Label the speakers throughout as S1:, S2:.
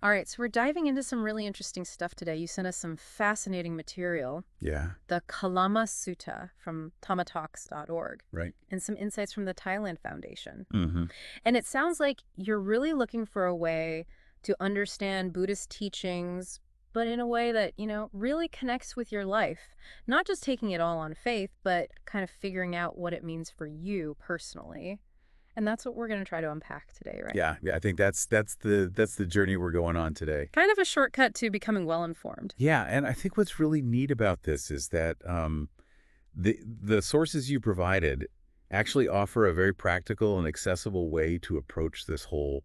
S1: All right, so we're diving into some really interesting stuff today. You sent us some fascinating material,
S2: Yeah,
S1: the Kālāma Sutta from tamatalks.org,
S2: right.
S1: and some insights from the Thailand Foundation.
S2: Mm-hmm.
S1: And it sounds like you're really looking for a way to understand Buddhist teachings, but in a way that, really connects with your life. Not just taking it all on faith, but kind of figuring out what it means for you personally. And that's what we're going to try to unpack today, right?
S2: Yeah. I think that's the journey we're going on today.
S1: Kind of a shortcut to becoming well-informed.
S2: Yeah, and I think what's really neat about this is that the sources you provided actually offer a very practical and accessible way to approach this whole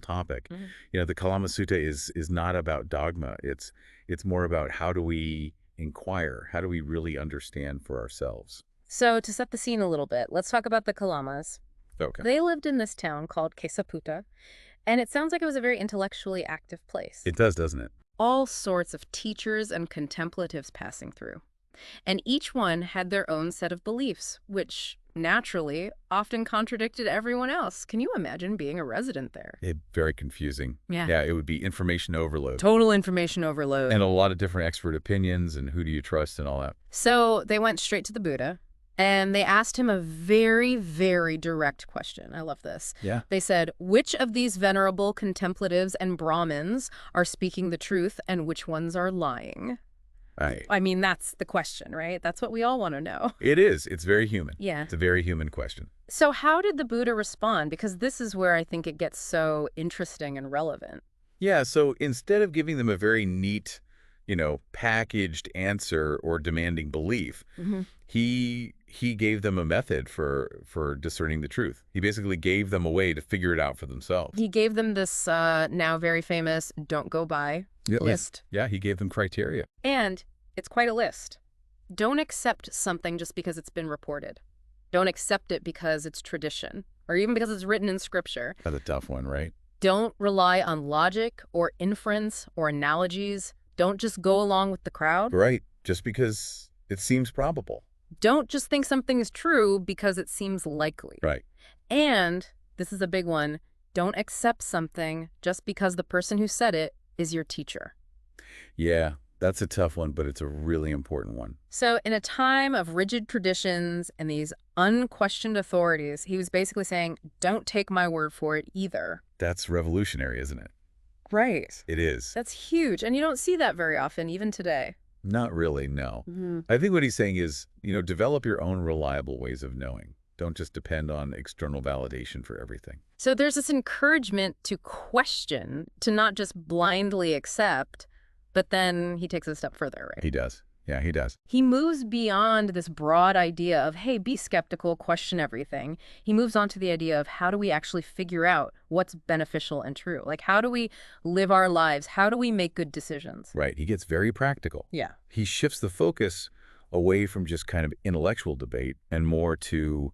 S2: topic.
S1: Mhm.
S2: The Kālāma Sutta is not about dogma. It's more about how do we inquire, how do we really understand for ourselves.
S1: So to set the scene a little bit, let's talk about the Kālāmas.
S2: Okay.
S1: They lived in this town called Kesaputta, and it sounds like it was a very intellectually active place.
S2: It does, doesn't it?
S1: All sorts of teachers and contemplatives passing through. And each one had their own set of beliefs, which naturally often contradicted everyone else. Can you imagine being a resident there?
S2: Very confusing.
S1: Yeah.
S2: Yeah, it would be information overload.
S1: Total information overload.
S2: And a lot of different expert opinions and who do you trust and all that.
S1: So they went straight to the Buddha, and they asked him a very, very direct question. I love this.
S2: Yeah.
S1: They said, which of these venerable contemplatives and Brahmins are speaking the truth and which ones are lying? I mean, that's the question, right? That's what we all want to know.
S2: It is. It's very human.
S1: Yeah.
S2: It's a very human question.
S1: So how did the Buddha respond? Because this is where I think it gets so interesting and relevant.
S2: Yeah, so instead of giving them a very neat, packaged answer or demanding belief,
S1: Mm-hmm.
S2: he gave them a method for discerning the truth. He basically gave them a way to figure it out for themselves.
S1: He gave them this now very famous don't go by list.
S2: Yeah, he gave them criteria.
S1: And it's quite a list. Don't accept something just because it's been reported. Don't accept it because it's tradition, or even because it's written in scripture.
S2: That's a tough one, right?
S1: Don't rely on logic or inference or analogies. Don't just go along with the crowd.
S2: Right, just because it seems probable.
S1: Don't just think something is true because it seems likely.
S2: Right.
S1: And, this is a big one, don't accept something just because the person who said it is your teacher.
S2: Yeah, that's a tough one, but it's a really important one.
S1: So in a time of rigid traditions and these unquestioned authorities, he was basically saying, don't take my word for it either.
S2: That's revolutionary, isn't it?
S1: Right.
S2: It is.
S1: That's huge. And you don't see that very often, even today.
S2: Not really, no.
S1: Mm-hmm.
S2: I think what he's saying is, develop your own reliable ways of knowing. Don't just depend on external validation for everything.
S1: So there's this encouragement to question, to not just blindly accept, but then he takes it a step further, right?
S2: He does. Yeah, he does.
S1: He moves beyond this broad idea of, hey, be skeptical, question everything. He moves on to the idea of how do we actually figure out what's beneficial and true? Like, how do we live our lives? How do we make good decisions?
S2: Right. He gets very practical.
S1: Yeah.
S2: He shifts the focus away from just kind of intellectual debate and more to,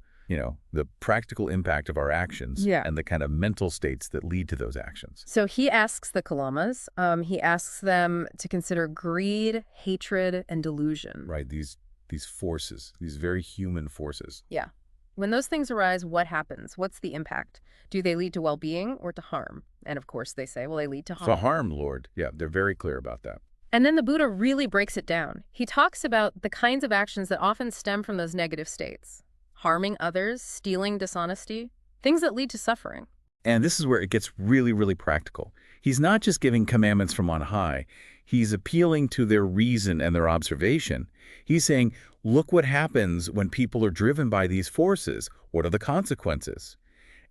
S2: the practical impact of our actions and the kind of mental states that lead to those actions.
S1: So he asks the Kālāmas, he asks them to consider greed, hatred, and delusion.
S2: Right. These forces, these very human forces.
S1: Yeah. When those things arise, what happens? What's the impact? Do they lead to well-being or to harm? And of course they say, well, they lead to harm.
S2: To harm, Lord. Yeah, they're very clear about that.
S1: And then the Buddha really breaks it down. He talks about the kinds of actions that often stem from those negative states. Harming others, stealing dishonesty, things that lead to suffering.
S2: And this is where it gets really, really practical. He's not just giving commandments from on high. He's appealing to their reason and their observation. He's saying, look what happens when people are driven by these forces. What are the consequences?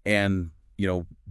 S2: And,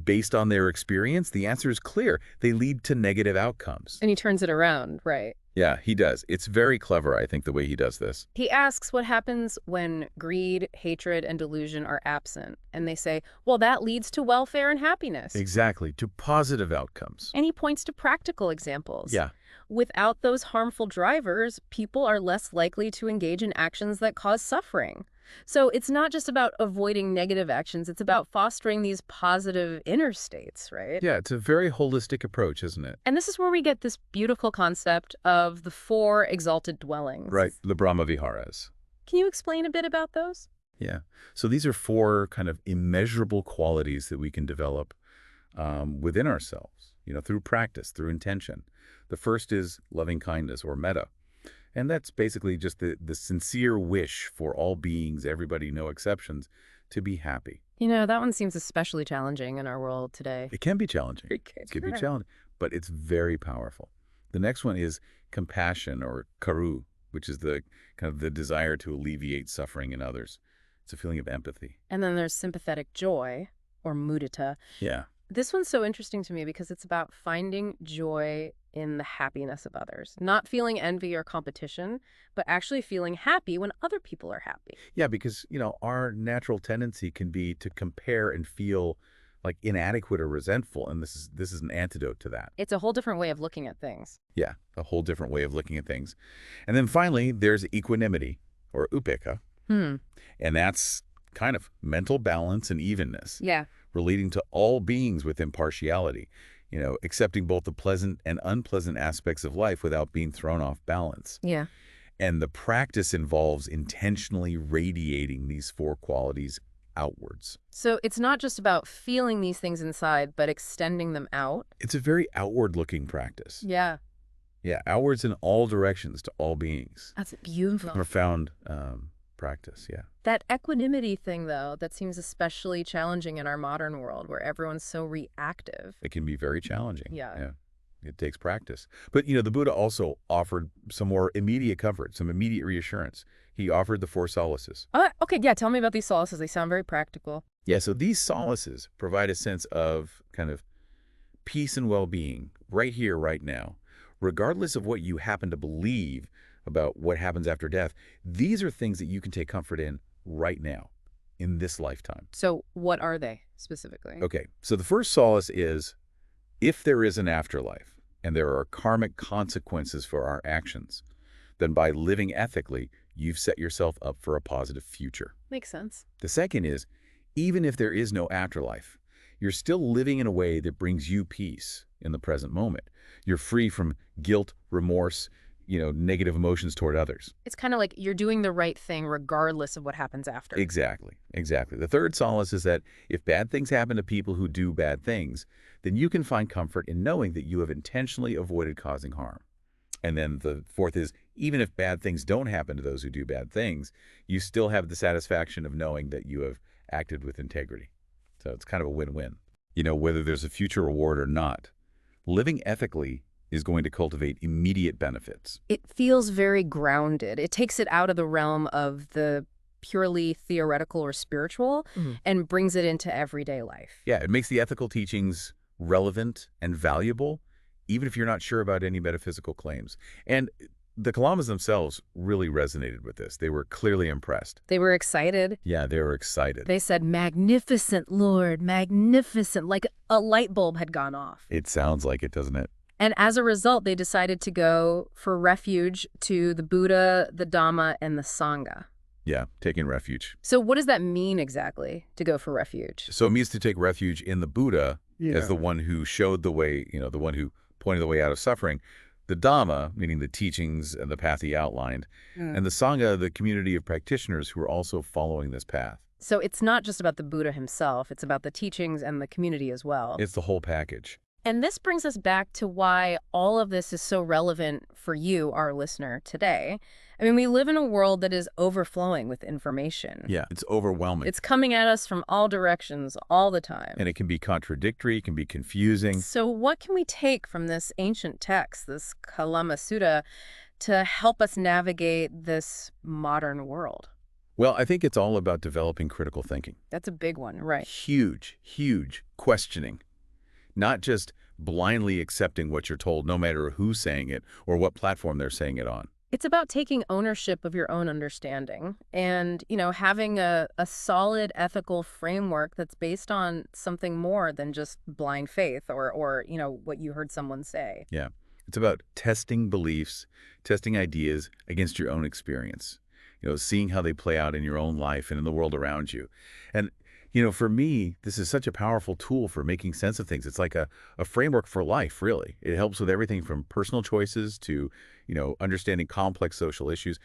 S2: based on their experience, the answer is clear. They lead to negative outcomes.
S1: And he turns it around, right?
S2: Yeah, he does. It's very clever, I think, the way he does this.
S1: He asks what happens when greed, hatred, and delusion are absent. And they say, well, that leads to welfare and happiness.
S2: Exactly, to positive outcomes.
S1: And he points to practical examples.
S2: Yeah.
S1: Without those harmful drivers, people are less likely to engage in actions that cause suffering. So it's not just about avoiding negative actions, it's about fostering these positive inner states, right?
S2: Yeah, it's a very holistic approach, isn't it?
S1: And this is where we get this beautiful concept of the 4 exalted dwellings.
S2: Right, the Brahma Viharas.
S1: Can you explain a bit about those?
S2: Yeah. So these are 4 kind of immeasurable qualities that we can develop within ourselves. through practice, through intention. The first is loving kindness or metta. And that's basically just the sincere wish for all beings, everybody, no exceptions, to be happy.
S1: That one seems especially challenging in our world today.
S2: It can be challenging.
S1: Okay,
S2: It can be
S1: sure.
S2: challenging, but it's very powerful. The next one is compassion or karu, which is the kind of the desire to alleviate suffering in others. It's a feeling of empathy.
S1: And then there's sympathetic joy, or mudita.
S2: Yeah.
S1: This one's so interesting to me because it's about finding joy in the happiness of others. Not feeling envy or competition, but actually feeling happy when other people are happy.
S2: Yeah, because, our natural tendency can be to compare and feel like inadequate or resentful, and this is an antidote to that.
S1: It's a whole different way of looking at things.
S2: Yeah, a whole different way of looking at things. And then finally, there's equanimity, or upekkha,
S1: Hmm.
S2: and that's kind of mental balance and evenness,
S1: Yeah.
S2: relating to all beings with impartiality, accepting both the pleasant and unpleasant aspects of life without being thrown off balance.
S1: Yeah.
S2: And the practice involves intentionally radiating these four qualities outwards.
S1: So it's not just about feeling these things inside, but extending them out.
S2: It's a very outward-looking practice.
S1: Yeah.
S2: Yeah, outwards in all directions to all beings.
S1: That's beautiful.
S2: Profound practice, yeah.
S1: That equanimity thing, though, that seems especially challenging in our modern world where everyone's so reactive.
S2: It can be very challenging.
S1: Yeah.
S2: It takes practice. But, the Buddha also offered some more immediate comfort, some immediate reassurance. He offered the four solaces.
S1: Okay, yeah, tell me about these solaces. They sound very practical.
S2: Yeah, so these solaces provide a sense of kind of peace and well-being right here, right now. Regardless of what you happen to believe about what happens after death, these are things that you can take comfort in right now, in this lifetime.
S1: So what are they specifically?
S2: Okay, so the first solace is, if there is an afterlife and there are karmic consequences for our actions, then by living ethically, you've set yourself up for a positive future.
S1: Makes sense.
S2: The second is, even if there is no afterlife, you're still living in a way that brings you peace in the present moment. You're free from guilt, remorse, negative emotions toward others.
S1: It's kind of like you're doing the right thing regardless of what happens after.
S2: Exactly. The third solace is that if bad things happen to people who do bad things, then you can find comfort in knowing that you have intentionally avoided causing harm. And then the fourth is, even if bad things don't happen to those who do bad things, you still have the satisfaction of knowing that you have acted with integrity. So it's kind of a win-win. Whether there's a future reward or not, living ethically is going to cultivate immediate benefits.
S1: It feels very grounded. It takes it out of the realm of the purely theoretical or spiritual and brings it into everyday life.
S2: Yeah, it makes the ethical teachings relevant and valuable, even if you're not sure about any metaphysical claims. And the Kālāmas themselves really resonated with this. They were clearly impressed.
S1: They were excited.
S2: Yeah, they were excited.
S1: They said, "Magnificent, Lord, magnificent," like a light bulb had gone off.
S2: It sounds like it, doesn't it?
S1: And as a result, they decided to go for refuge to the Buddha, the Dhamma, and the Sangha.
S2: Yeah, taking refuge.
S1: So what does that mean exactly, to go for refuge?
S2: So it means to take refuge in the Buddha as the one who showed the way, the one who pointed the way out of suffering. The Dhamma, meaning the teachings and the path he outlined, and the Sangha, the community of practitioners who are also following this path.
S1: So it's not just about the Buddha himself, it's about the teachings and the community as well.
S2: It's the whole package.
S1: And this brings us back to why all of this is so relevant for you, our listener, today. I mean, we live in a world that is overflowing with information.
S2: Yeah, it's overwhelming.
S1: It's coming at us from all directions all the time.
S2: And it can be contradictory, it can be confusing.
S1: So what can we take from this ancient text, this Kālāma Sutta, to help us navigate this modern world?
S2: Well, I think it's all about developing critical thinking.
S1: That's a big one, right?
S2: Huge questioning. Not just blindly accepting what you're told, no matter who's saying it or what platform they're saying it on.
S1: It's about taking ownership of your own understanding and, having a solid ethical framework that's based on something more than just blind faith or what you heard someone say.
S2: Yeah. It's about testing beliefs, testing ideas against your own experience, seeing how they play out in your own life and in the world around you. And for me, this is such a powerful tool for making sense of things. It's like a framework for life, really. It helps with everything from personal choices to, understanding complex social issues.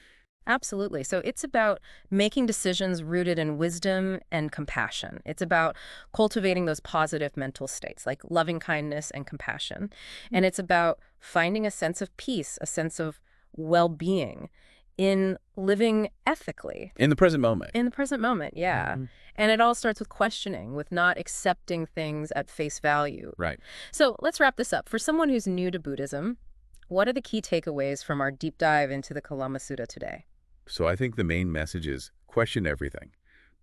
S1: Absolutely. So it's about making decisions rooted in wisdom and compassion. It's about cultivating those positive mental states like loving kindness and compassion. And it's about finding a sense of peace, a sense of well-being in living ethically.
S2: In the present moment.
S1: In the present moment, yeah.
S2: Mhm.
S1: And it all starts with questioning, with not accepting things at face value.
S2: Right.
S1: So let's wrap this up. For someone who's new to Buddhism, what are the key takeaways from our deep dive into the Kālāma Sutta today?
S2: So I think the main message is question everything.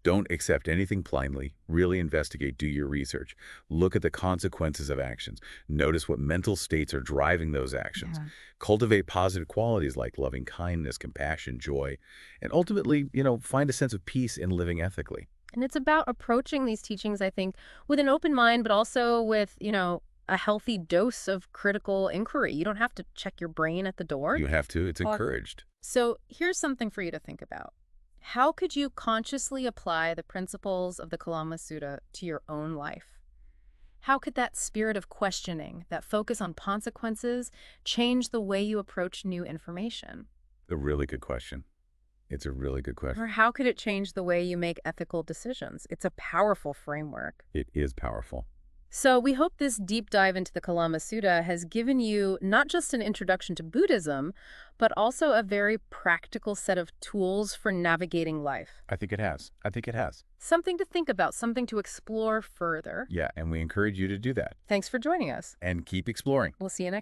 S2: Don't accept anything blindly. Really investigate, do your research. Look at the consequences of actions. Notice what mental states are driving those actions.
S1: Yeah.
S2: Cultivate positive qualities like loving kindness, compassion, joy, and ultimately, find a sense of peace in living ethically.
S1: And it's about approaching these teachings, I think, with an open mind, but also with, a healthy dose of critical inquiry. You don't have to check your brain at the door.
S2: You have to. It's
S1: Talk-
S2: encouraged.
S1: So here's something for you to think about. How could you consciously apply the principles of the Kālāma Sutta to your own life? How could that spirit of questioning, that focus on consequences, change the way you approach new information?
S2: A really good question. It's a really good question.
S1: Or how could it change the way you make ethical decisions? It's a powerful framework.
S2: It is powerful.
S1: So we hope this deep dive into the Kālāma Sutta has given you not just an introduction to Buddhism, but also a very practical set of tools for navigating life.
S2: I think it has. I think it has.
S1: Something to think about, something to explore further.
S2: Yeah, and we encourage you to do that
S1: Thanks for joining us.
S2: and keep exploring.
S1: We'll see you next